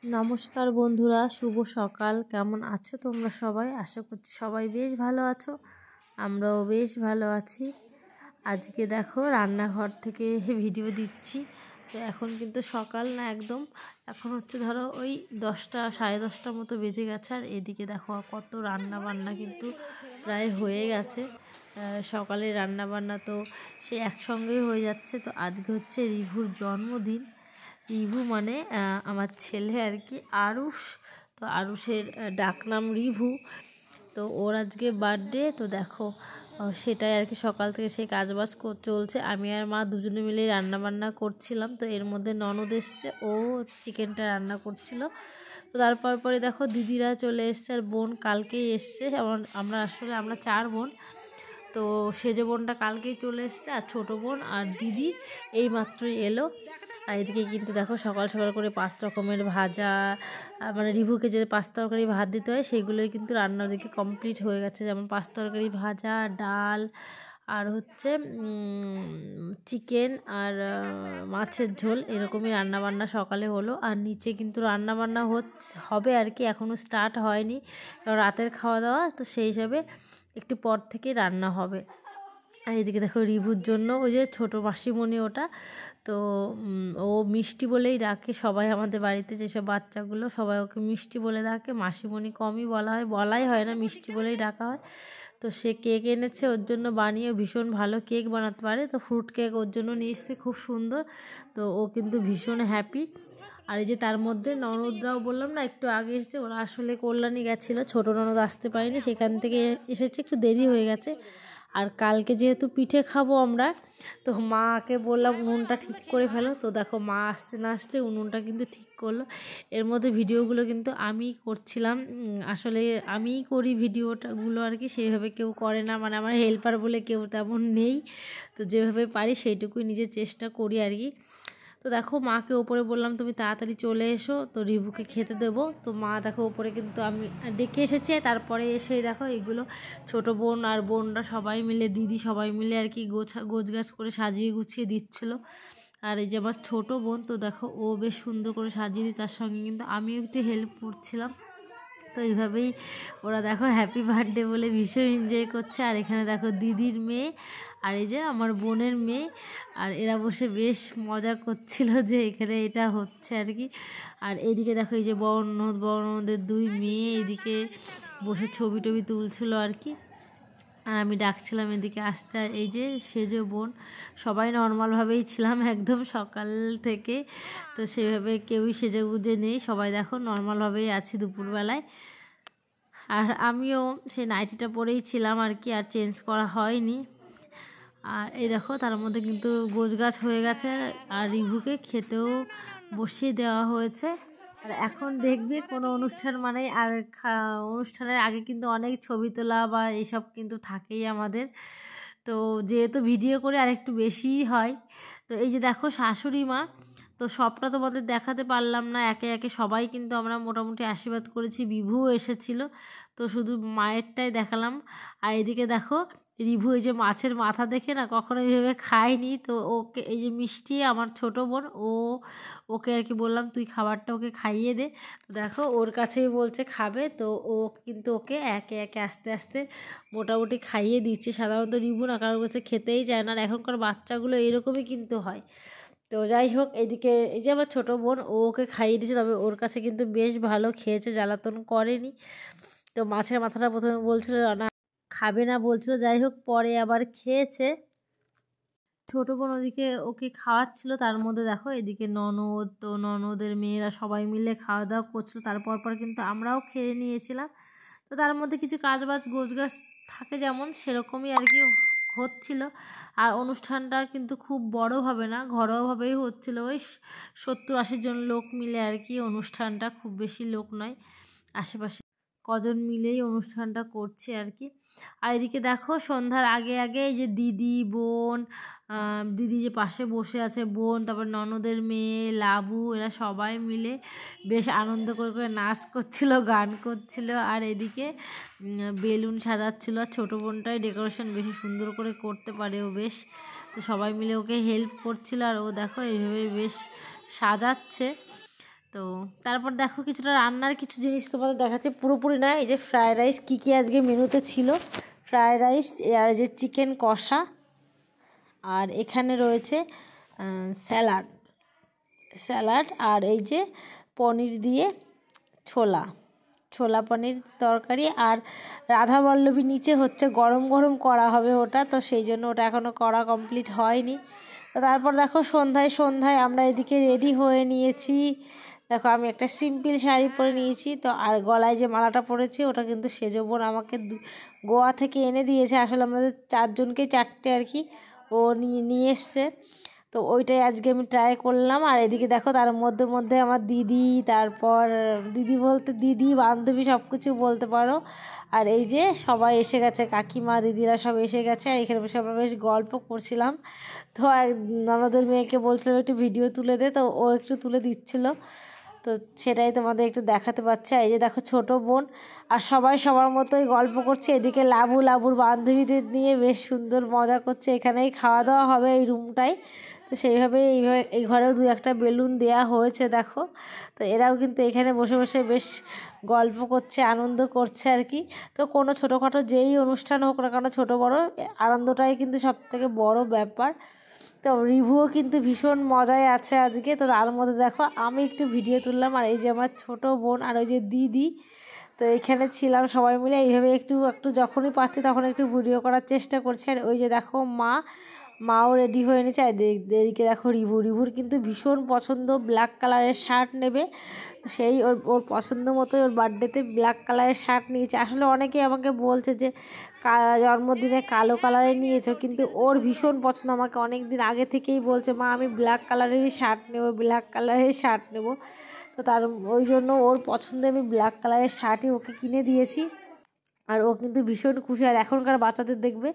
নমস্কার বন্ধুরা, শুভ সকাল। কেমন আছো তোমরা সবাই? আশা করছি সবাই বেশ ভালো আছো, আমরাও বেশ ভালো আছি। আজকে দেখো রান্নাঘর থেকে ভিডিও দিচ্ছি। তো এখন কিন্তু সকাল না, একদম এখন হচ্ছে ধরো ওই 10টা 10:30টার মতো বেজে গেছে। আর এদিকে দেখো কত রান্না বান্না কিন্তু প্রায় হয়ে গেছে। সকালে রান্না বান্না তো সে একসঙ্গেই হয়ে যাচ্ছে। তো আজকে হচ্ছে রিভুর জন্মদিন। রিভু মানে আমার ছেলে আর কি, আরুষ। তো আরুষের ডাকনাম রিভু। তো ওর আজকে বার্থডে। তো দেখো সেটাই আর কি, সকাল থেকে সেই কাজবাজ চলছে। আমি আর মা দুজনে মিলেই রান্নাবান্না করছিলাম। তো এর মধ্যে ননদ এসছে, ও চিকেনটা রান্না করছিল। তো তারপর পরে দেখো দিদিরা চলে এসছে, আর বোন কালকেই এসছে। আমরা 4 বোন। তো সেজ বোনটা কালকেই চলে এসছে, আর ছোটো বোন আর দিদি এই মাত্রই এলো। আর এদিকে কিন্তু দেখো সকাল সকাল করে 5 রকমের ভাজা, মানে রিভুকে যে 5 তরকারি ভাত দিতে হয় সেইগুলোই কিন্তু রান্না দিকে কমপ্লিট হয়ে গেছে। যেমন 5 তরকারি ভাজা, ডাল, আর হচ্ছে চিকেন আর মাছের ঝোল, এরকমই রান্নাবান্না সকালে হলো। আর নিচে কিন্তু রান্নাবান্না হবে আর কি, এখনও স্টার্ট হয়নি, কারণ রাতের খাওয়া দাওয়া তো সেই হিসাবে একটু পর থেকে রান্না হবে। আর এদিকে দেখো রিভুর জন্য ওই যে ছোটো মাসিমণি, ওটা তো ও মিষ্টি বলেই ডাকে সবাই। আমাদের বাড়িতে যেসব বাচ্চাগুলো সবাই ওকে মিষ্টি বলে ডাকে, মাসিমণি কমই বলাই হয় না, মিষ্টি বলেই ডাকা হয়। তো সে কেক এনেছে ওর জন্য বানিয়ে, ভীষণ ভালো কেক বানাতে পারে। তো ফ্রুট কেক ওর জন্য নিয়ে এসছে, খুব সুন্দর। তো ও কিন্তু ভীষণ হ্যাপি। আর এই যে তার মধ্যে ননদরাও বললাম না একটু আগে এসেছে, ওরা আসলে কল্যাণী গেছিলো, ছোটো ননদ আসতে পারেনি, সেখান থেকে এসেছে, একটু দেরি হয়ে গেছে। আর কালকে যেহেতু পিঠে খাবো আমরা, তো মাকে বললাম উনুনটা ঠিক করে ফেলো। তো দেখো মা আসতে না আসতে উনুনটা কিন্তু ঠিক করলো। এর মধ্যে ভিডিওগুলো কিন্তু আমিই করছিলাম, আসলে আমিই করি ভিডিওটাগুলো আর কি, সেইভাবে কেউ করে না, মানে আমার হেল্পার বলে কেউ তেমন নেই। তো যেভাবে পারি সেইটুকুই নিজের চেষ্টা করি আর কি। তো দেখো মাকে ওপরে বললাম তুমি তাড়াতাড়ি চলে এসো, তো রিভুকে খেতে দেবো। তো মা দেখো ওপরে কিন্তু আমি ডেকে এসেছে, তারপরে এসে দেখো এইগুলো ছোটো বোন আর বোনরা সবাই মিলে, দিদি সবাই মিলে আর কি গোছগাছ করে সাজিয়ে গুছিয়ে দিচ্ছিলো। আর এই যে আমার ছোটো বোন, তো দেখো ও বেশ সুন্দর করে সাজিয়ে দিই, তার সঙ্গে কিন্তু আমিও একটু হেল্প করছিলাম। তো এইভাবেই ওরা দেখো হ্যাপি বার্থডে বলে ভীষণ এনজয় করছে। আর এখানে দেখো দিদির মেয়ে আর এই যে আমার বোনের মেয়ে, আর এরা বসে বেশ মজা করছিল যে এখানে এটা হচ্ছে আর কি। আর এইদিকে দেখো এই যে বড় ননদের 2 মেয়ে এইদিকে বসে ছবি টবি তুলছিল আর কি। আর আমি ডাকছিলাম এদিকে আসতে। আর এই যে সেজো বোন, সবাই নর্মালভাবেই ছিলাম একদম সকাল থেকে। তো সেভাবে কেউই সেজে গুজে নেই, সবাই দেখো নর্মালভাবেই আছি দুপুরবেলায়। আর আমিও সেই নাইটিটা পরেই ছিলাম আর কি, আর চেঞ্জ করা হয়নি। আর এই দেখো তার মধ্যে কিন্তু গোছগাছ হয়ে গেছে, আর রিভুকে খেতেও বসিয়ে দেওয়া হয়েছে। আর এখন দেখবে কোনো অনুষ্ঠান মানে, আর অনুষ্ঠানের আগে কিন্তু অনেক ছবি তোলা বা এইসব কিন্তু থাকেই আমাদের। তো যেহেতু ভিডিও করে আর একটু বেশিই হয়। তো এই যে দেখো শাশুড়ি মা, তো সবটা তোমাদের দেখাতে পারলাম না, একে একে সবাই কিন্তু আমরা মোটামুটি আশীর্বাদ করেছি, বিভুও এসেছিল, তো শুধু মায়েরটাই দেখালাম। আর এদিকে দেখো রিভু এই যে মাছের মাথা দেখে না কখনো এইভাবে খায়নি। তো ওকে এই যে মিষ্টি আমার ছোটো বোন, ওকে আর কি বললাম তুই খাবারটা ওকে খাইয়ে দে। তো দেখো ওর কাছেই বলছে খাবে। তো ও কিন্তু ওকে একে একে আস্তে আস্তে মোটামুটি খাইয়ে দিচ্ছে। সাধারণত রিভু না কারোর কাছে খেতেই চায় না, আর এখনকার বাচ্চাগুলো এরকমই কিন্তু হয়। তো যাই হোক, এদিকে এই যে আমার ছোটো বোন, ওকে খাইয়ে দিচ্ছে, তবে ওর কাছে কিন্তু বেশ ভালো খেয়েছে, জ্বালাতন করেনি। তো মাছের মাথাটা প্রথমে বলছিল না খাবে না বলছিল, যাই হোক পরে আবার খেয়েছে। ছোটো বোন ওদিকে ওকে খাওয়াচ্ছিল, তার মধ্যে দেখো এদিকে ননদ, তো ননদের মেয়েরা সবাই মিলে খাওয়া দাওয়া করছিল। তারপর কিন্তু আমরাও খেয়ে নিয়েছিলাম। তো তার মধ্যে কিছু কাজবাজ গোছগাছ থাকে যেমন, সেরকমই আর কি হচ্ছিল। আর অনুষ্ঠানটা কিন্তু খুব বড়োভাবে না, ঘরোয়াভাবেই হচ্ছিলো, ওই 70-80 জন লোক মিলে আর কি অনুষ্ঠানটা, খুব বেশি লোক নয়, আশেপাশে কজন মিলেই অনুষ্ঠানটা করছে আর কি। আর এদিকে দেখো সন্ধ্যার আগে আগে এই যে দিদি, বোন, দিদি যে পাশে বসে আছে বোন, তারপর ননদের মেয়ে লাবু, এরা সবাই মিলে বেশ আনন্দ করে করে নাচ করছিল, গান করছিল। আর এদিকে বেলুন সাজাচ্ছিল। আর ছোটো বোনটাই ডেকোরেশন বেশি সুন্দর করে করতে পারে ও বেশ, তো সবাই মিলে ওকে হেল্প করছিল। আর ও দেখো এইভাবে বেশ সাজাচ্ছে। তো তারপর দেখো কিছুটা রান্নার কিছু জিনিস তোমাদের দেখাচ্ছে, পুরোপুরি না। এই যে ফ্রায়েড রাইস, কী কী আজকে মেনুতে ছিল, ফ্রায়েড রাইস আর যে চিকেন কষা, আর এখানে রয়েছে স্যালাড স্যালাড আর এই যে পনির দিয়ে ছোলা পনির তরকারি। আর রাধাবল্লভী নিচে হচ্ছে গরম গরম করা হবে ওটা, তো সেই জন্য ওটা এখনও করা কমপ্লিট হয়নি। তো তারপর দেখো সন্ধ্যায় আমরা এদিকে রেডি হয়ে নিয়েছি। দেখো আমি একটা সিম্পল শাড়ি পরে নিয়েছি, তো আর গলায় যে মালাটা পরেছি ওটা কিন্তু সেজো বোন আমাকে গোয়া থেকে এনে দিয়েছে। আসলে আমাদের 4 জনকে 4টে আর কি ও নিয়ে এসছে, তো ওইটাই আজকে আমি ট্রাই করলাম। আর এদিকে দেখো তার মধ্যে আমার দিদি, তারপর দিদি বলতে দিদি বান্ধবী সব কিছু বলতে পারো। আর এই যে সবাই এসে গেছে, কাকিমা দিদিরা সব এসে গেছে। আর এখানে বসে আমরা বেশ গল্প করছিলাম। তো আমাদের মেয়েকে বলছিলাম একটু ভিডিও তুলে দে, তো ও একটু তুলে দিচ্ছিলো, তো সেটাই তোমাদের একটু দেখাতে পারছে। এই যে দেখো ছোট বোন আর সবাই সবার মতোই গল্প করছে। এদিকে লাবুর বান্ধবীদের নিয়ে বেশ সুন্দর মজা করছে। এখানেই খাওয়া দাওয়া হবে এই রুমটাই, তো সেইভাবে এই ঘরেও 2-1টা বেলুন দেয়া হয়েছে দেখো। তো এরাও কিন্তু এখানে বসে বসে বেশ গল্প করছে, আনন্দ করছে আর কি। তো কোনো ছোটোখাটো যেই অনুষ্ঠান হোক না কেন, ছোটো বড়ো আনন্দটাই কিন্তু সবথেকে বড় ব্যাপার। তো রিভুও কিন্তু ভীষণ মজায় আছে আজকে। তো তার মধ্যে দেখো আমি একটু ভিডিও তুললাম, আর এই যে আমার ছোটো বোন আর ওই যে দিদি, তো এইখানে ছিলাম সবাই মিলে এইভাবে একটু যখনই পাচ্ছি তখন একটু ভিডিও করার চেষ্টা করছি। আর ওই যে দেখো মাও রেডি হয়ে নিচ্ছে। আর এদিকে দেখো রিভুর কিন্তু ভীষণ পছন্দ, ব্ল্যাক কালারের শার্ট নেবে, সেই ওর পছন্দ মতোই ওর বার্থডেতে ব্ল্যাক কালারের শার্ট নিয়েছে। আসলে অনেকেই আমাকে বলছে যে জন্মদিনে কালো কালারের নিয়েছো, কিন্তু ওর ভীষণ পছন্দ, আমাকে অনেক দিন আগে থেকেই বলছে মা আমি ব্ল্যাক কালারেরই শার্ট নেবো। তো তার ওই জন্য ওর পছন্দে আমি ব্ল্যাক কালারের শার্টই ওকে কিনে দিয়েছি। আর ও কিন্তু ভীষণ খুশি। আর এখনকার বাচ্চাদের দেখবে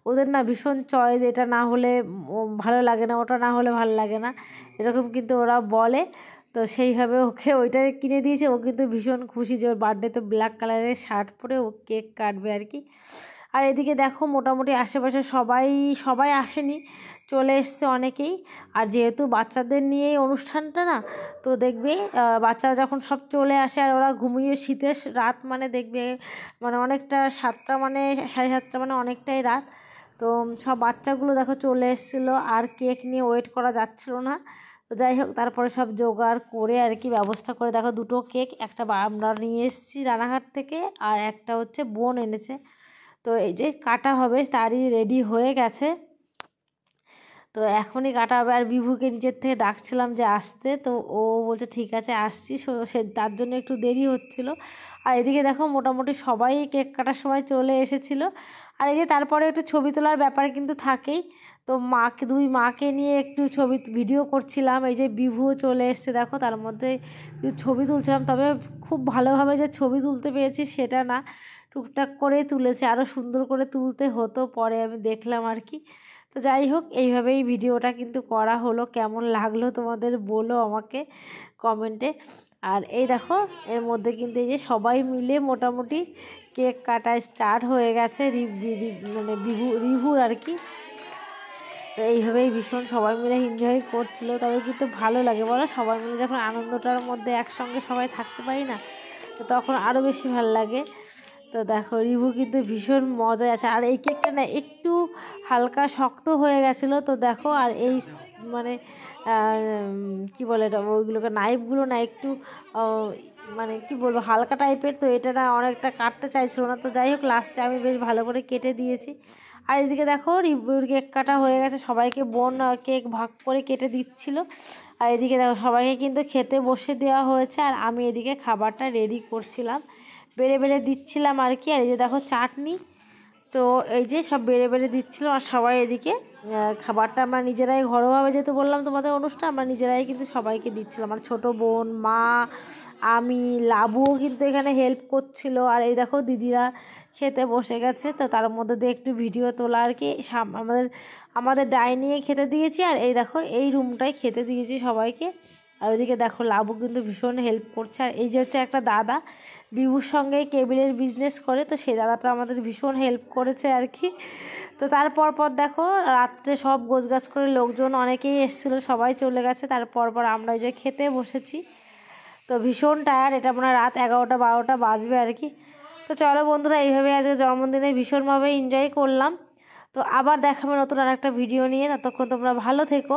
ওদের না ভীষণ চয়েস, এটা না হলে ভালো লাগে না, ওটা না হলে ভালো লাগে না, এরকম কিন্তু ওরা বলে। তো সেইভাবে ওকে ওইটা কিনে দিয়েছে। ও কিন্তু ভীষণ খুশি যে ওর বার্থডেতে ব্ল্যাক কালারের শার্ট পরে ও কেক কাটবে আর কি। আর এদিকে দেখো মোটামুটি আশেপাশে সবাই আসেনি, চলে এসছে অনেকেই। আর যেহেতু বাচ্চাদের নিয়েই অনুষ্ঠানটা না, তো দেখবে বাচ্চারা যখন সব চলে আসে আর ওরা ঘুমিয়ে, শীতের রাত মানে দেখবে মানে অনেকটা 7টা মানে 7:30 মানে অনেকটাই রাত। তো সব বাচ্চাগুলো দেখো চলে এসেছিলো, আর কেক নিয়ে ওয়েট করা যাচ্ছিলো না। তো যাই হোক তারপরে সব জোগাড় করে আর কি ব্যবস্থা করে দেখো 2টো কেক, একটা আমরা নিয়ে এসেছি রানাঘাট থেকে, আর একটা হচ্ছে বোন এনেছে। তো এই যে কাটা হবে তারই রেডি হয়ে গেছে, তো এখনই কাটা হবে। আর বিভুকে নিচের থেকে ডাকছিলাম যে আসতে, তো ও বলছে ঠিক আছে আসছি, সে তার জন্য একটু দেরি হচ্ছিল। আর এদিকে দেখো মোটামুটি সবাই কেক কাটার সময় চলে এসেছিলো। আর এই যে তারপরে একটু ছবি তোলার ব্যাপার কিন্তু থাকেই, তো দুই মাকে নিয়ে একটু ভিডিও করছিলাম। এই যে বিভুও চলে এসছে দেখো, তার মধ্যে ছবি তুলছিলাম। তবে খুব ভালোভাবে যে ছবি তুলতে পেরেছি সেটা না, টুকটাক করে তুলেছে, আরও সুন্দর করে তুলতে হতো, পরে আমি দেখলাম আর কি। তো যাই হোক এইভাবেই ভিডিওটা কিন্তু করা হলো। কেমন লাগলো তোমাদের বলো আমাকে কমেন্টে। আর এই দেখো এর মধ্যে কিন্তু এই যে সবাই মিলে মোটামুটি কেক কাটা স্টার্ট হয়ে গেছে, মানে রিভুর আর কি। তো এইভাবেই ভীষণ সবাই মিলে এনজয় করছিল। তবে কিন্তু ভালো লাগে বলো, সবাই মিলে যখন আনন্দটার মধ্যে একসঙ্গে সবাই থাকতে পারি না, তো তখন আরও বেশি ভালো লাগে। তো দেখো রিভু কিন্তু ভীষণ মজায় আছে। আর এই কেকটা না একটু হালকা শক্ত হয়ে গেছিলো, তো দেখো আর এই মানে কি বলে এটা, ওইগুলোকে নাইফগুলো না একটু মানে কি বলবো হালকা টাইপের, তো এটা না অনেকটা কাটতে চাইছিল না। তো যাই হোক লাস্টে আমি বেশ ভালো করে কেটে দিয়েছি। আর এদিকে দেখো রিভুর কেক কাটা হয়ে গেছে, সবাইকে বোন কেক ভাগ করে কেটে দিচ্ছিল। আর এদিকে দেখো সবাইকে কিন্তু খেতে বসে দেওয়া হয়েছে, আর আমি এদিকে খাবারটা রেডি করছিলাম, বেড়ে দিচ্ছিলাম আর কি। আর এই যে দেখো চাটনি, তো এই যে সব বেড়ে দিচ্ছিলাম। আর সবাই এদিকে খাবারটা আমরা নিজেরাই ঘরোয়াভাবে, যেহেতু বললাম তোমাদের অনুষ্ঠান, আমরা নিজেরাই কিন্তু সবাইকে দিচ্ছিলাম। আর ছোটো বোন, মা, আমি, লাবুও কিন্তু এখানে হেল্প করছিল। আর এই দেখো দিদিরা খেতে বসে গেছে, তো তার মধ্যে দিয়ে একটু ভিডিও তোলা আর কি। আমাদের ডাইনিংয়ে খেতে দিয়েছি, আর এই দেখো এই রুমটাই খেতে দিয়েছি সবাইকে। আর ওইদিকে দেখো লাবু কিন্তু ভীষণ হেল্প করছে। আর এই যে হচ্ছে একটা দাদা বিভুর সঙ্গেই কেবিলের বিজনেস করে, তো সেই দাদাটা আমাদের ভীষণ হেল্প করেছে আর কি। তো তারপর দেখো রাত্রে সব গোছগাছ করে লোকজন অনেকেই এসেছিলো, সবাই চলে গেছে। তারপর আমরা ওই যে খেতে বসেছি। তো ভীষণ টায়ার্ড, এটা মনে হয় রাত 11টা-12টা বাজবে আর কি। তো চলো বন্ধুরা, এইভাবে আজকে জন্মদিনে ভীষণভাবে এনজয় করলাম। তো আবার দেখাবে নতুন আর একটা ভিডিও নিয়ে, ততক্ষণ তোমরা ভালো থেকো।